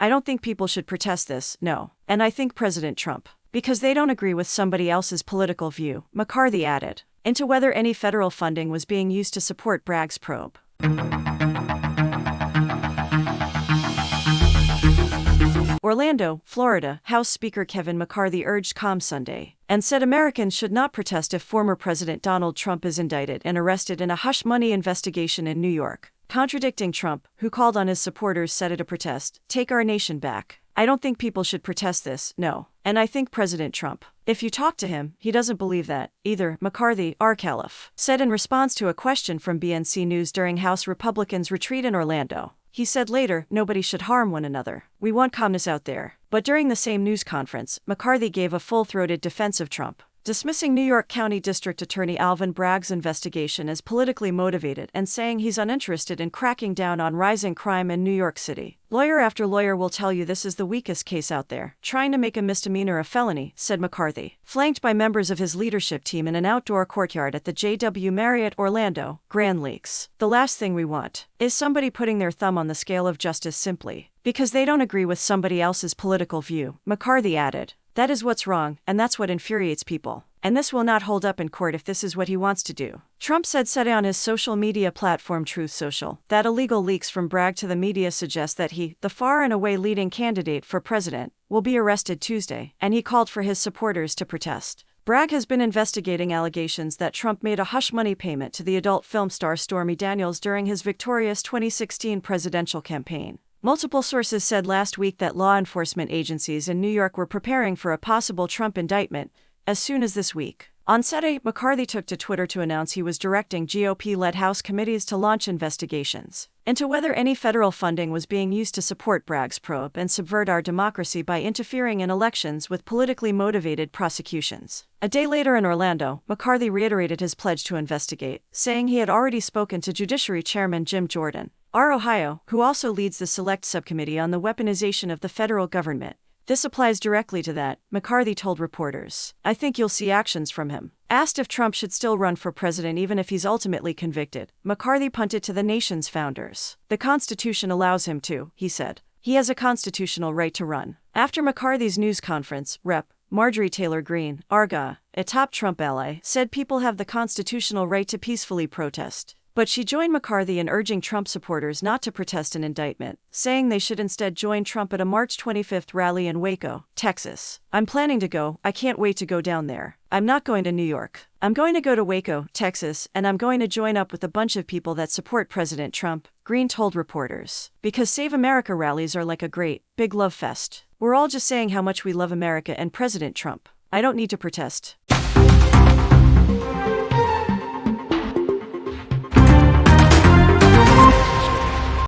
I don't think people should protest this, no. And I think President Trump. Because they don't agree with somebody else's political view, McCarthy added. Into whether any federal funding was being used to support Bragg's probe. Orlando, Florida, House Speaker Kevin McCarthy urged calm Sunday and said Americans should not protest if former President Donald Trump is indicted and arrested in a hush-money investigation in New York, contradicting Trump, who called on his supporters said at a protest, "Take our nation back. I don't think people should protest this, no. And I think President Trump. If you talk to him, he doesn't believe that, either," McCarthy, R-Caliph, said in response to a question from BNC News during House Republicans' retreat in Orlando. He said later, "Nobody should harm one another. We want calmness out there." But during the same news conference, McCarthy gave a full-throated defense of Trump, dismissing New York County District Attorney Alvin Bragg's investigation as politically motivated and saying he's uninterested in cracking down on rising crime in New York City. "Lawyer after lawyer will tell you this is the weakest case out there, trying to make a misdemeanor a felony," said McCarthy, flanked by members of his leadership team in an outdoor courtyard at the JW Marriott Orlando, Grand Lakes. "The last thing we want is somebody putting their thumb on the scale of justice simply because they don't agree with somebody else's political view," McCarthy added. "That is what's wrong, and that's what infuriates people. And this will not hold up in court if this is what he wants to do." Trump said on his social media platform Truth Social that illegal leaks from Bragg to the media suggest that he, the far and away leading candidate for president, will be arrested Tuesday, and he called for his supporters to protest. Bragg has been investigating allegations that Trump made a hush-money payment to the adult film star Stormy Daniels during his victorious 2016 presidential campaign. Multiple sources said last week that law enforcement agencies in New York were preparing for a possible Trump indictment as soon as this week. On Saturday, McCarthy took to Twitter to announce he was directing GOP-led House committees to launch investigations into whether any federal funding was being used to support Bragg's probe and subvert our democracy by interfering in elections with politically motivated prosecutions. A day later in Orlando, McCarthy reiterated his pledge to investigate, saying he had already spoken to Judiciary Chairman Jim Jordan, R. Ohio, who also leads the Select Subcommittee on the Weaponization of the Federal Government. "This applies directly to that," McCarthy told reporters. "I think you'll see actions from him." Asked if Trump should still run for president even if he's ultimately convicted, McCarthy punted to the nation's founders. "The Constitution allows him to," he said. "He has a constitutional right to run." After McCarthy's news conference, Rep. Marjorie Taylor Greene, Arga, a top Trump ally, said people have the constitutional right to peacefully protest. But she joined McCarthy in urging Trump supporters not to protest an indictment, saying they should instead join Trump at a March 25 rally in Waco, Texas. "I'm planning to go, I can't wait to go down there. I'm not going to New York. I'm going to go to Waco, Texas, and I'm going to join up with a bunch of people that support President Trump," Greene told reporters. "Because Save America rallies are like a great, big love fest. We're all just saying how much we love America and President Trump. I don't need to protest."